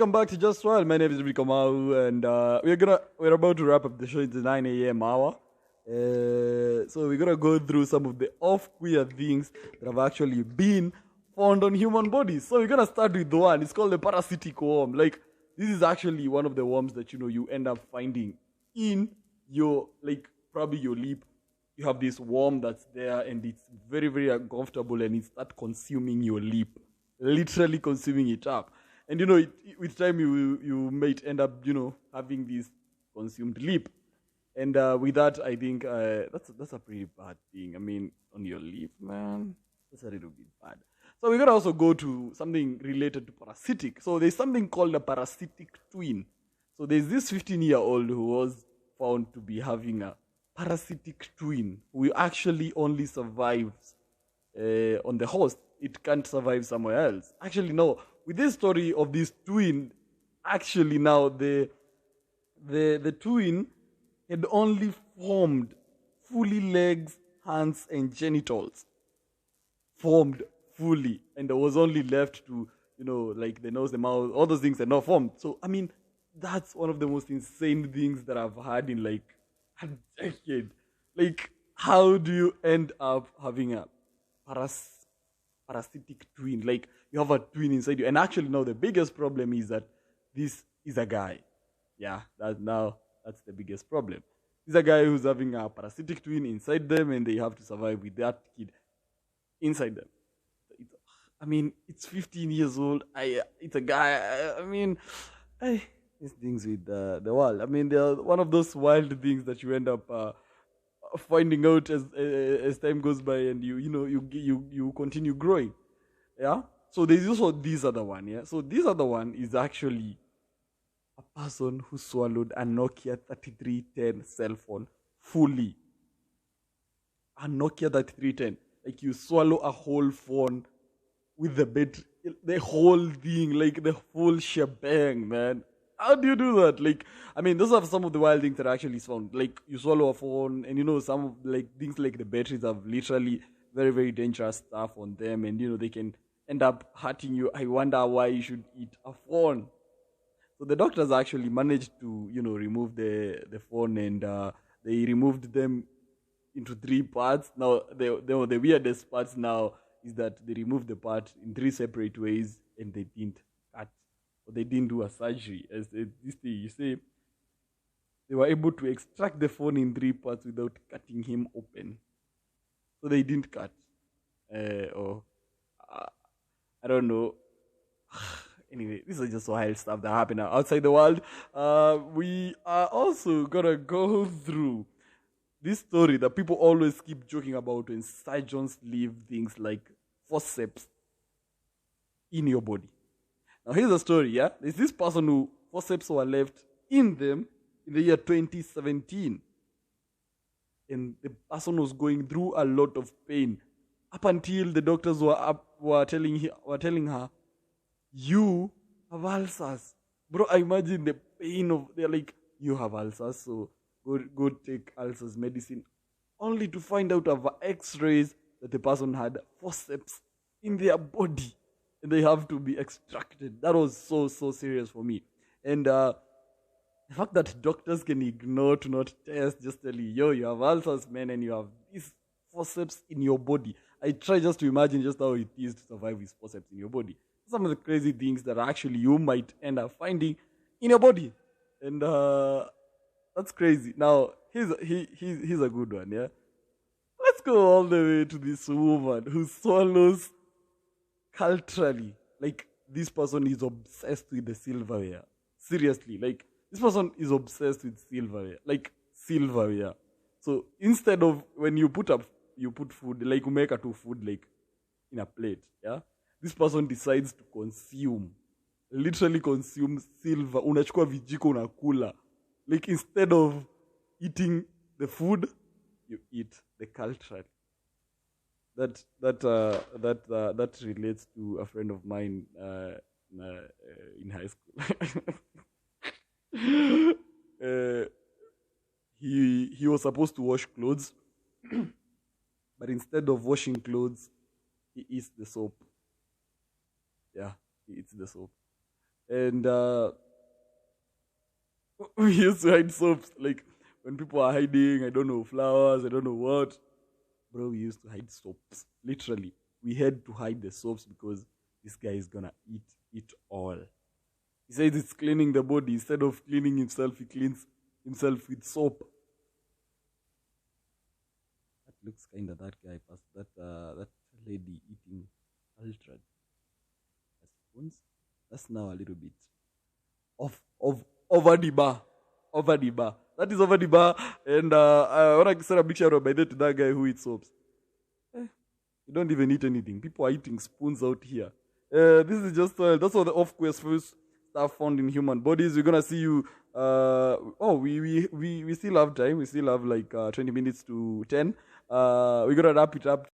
welcome back to Just Wild. My name is Rico Mau, and we're about to wrap up the show. It's the 9 a.m. hour. So we're gonna go through some of the off-queer things that have actually been found on human bodies. So we're gonna start with the one. It's called the parasitic worm. Like, this is actually one of the worms that you end up finding in your, like, probably your lip. You have this worm that's there, and it's very, very uncomfortable, and it starts consuming your lip, literally consuming it up. And with time you might end up having this consumed lip, and with that I think that's a pretty bad thing. I mean, on your lip, man, that's a little bit bad. So we're gonna also go to something related to parasitic. So there's something called a parasitic twin. So there's this 15-year-old who was found to be having a parasitic twin who actually only survives on the host. It can't survive somewhere else. Actually, no. With this story of this twin, actually now the twin had only formed fully legs, hands, and genitals. Formed fully. And there was only left to, like the nose, the mouth, all those things are not formed. So, I mean, that's one of the most insane things that I've had in like a decade. Like, how do you end up having a parasitic twin? Like, you have a twin inside you. And actually, now the biggest problem is that this is a guy. Yeah, that's the biggest problem. This is a guy who's having a parasitic twin inside them, and they have to survive with that kid inside them. I mean, it's 15 years old. It's a guy. I mean, these things with the world. I mean, they're one of those wild things that you end up finding out as time goes by, and you continue growing. Yeah. So there's also this other one. Yeah. So this other one is actually a person who swallowed a Nokia 3310 cell phone fully. A Nokia 3310. Like, you swallow a whole phone with the whole thing, like the whole shebang, man. How do you do that? Like, I mean, those are some of the wild things that I actually found. Like, you swallow a phone, and some of, like, things like the batteries have literally very, very dangerous stuff on them, and they can end up hurting you. I wonder why you should eat a phone. So the doctors actually managed to, remove the phone, and they removed them into three parts. Now, the weirdest parts now is that they removed the part in three separate ways, and they didn't cut, or they didn't do a surgery. As this thing, you say, they were able to extract the phone in three parts without cutting him open. So they didn't cut. Or I don't know. Anyway, this is just wild stuff that happened outside the world. We are also gonna go through this story that people always keep joking about when surgeons leave things like forceps in your body. Now, here's a story, yeah? There's this person who forceps were left in them in the year 2017. And the person was going through a lot of pain up until the doctors were telling her, you have ulcers. Bro, I imagine the pain of, they're like, you have ulcers, so go take ulcers medicine. Only to find out of x-rays that the person had forceps in their body. And they have to be extracted. That was so serious for me. And the fact that doctors can ignore to not test, just tell you have ulcers, man, and you have these forceps in your body. I try just to imagine just how it is to survive with forceps in your body. Some of the crazy things that actually you might end up finding in your body. And that's crazy. Now, here's a good one, yeah? Let's go all the way to this woman who swallows culturally. Like, this person is obsessed with the silverware. Seriously, like, this person is obsessed with silverware. Like, silverware. So, instead of when you put food, like, you make a two food, like, in a plate, yeah? This person decides to literally consume silver. Unachukua vijiko unakula. Like, instead of eating the food, you eat the culture. That relates to a friend of mine in high school. He was supposed to wash clothes, but instead of washing clothes, he eats the soap. Yeah, he eats the soap. And we used to hide soaps. Like when people are hiding, I don't know, flowers, I don't know what. Bro, we used to hide soaps. Literally. We had to hide the soaps because this guy is gonna eat it all. He says it's cleaning the body. Instead of cleaning himself, he cleans himself with soap. That looks kinda that guy past that lady eating ultra spoons. That's now a little bit of over the bar. Over the bar. That is over the bar. And I want to send a big shout out by the to that guy who eats soaps. You don't even eat anything. People are eating spoons out here. This is just that's all the off quest first stuff found in human bodies. We're gonna see you. We still have time. We still have like 20 minutes to 10. We're gonna wrap it up.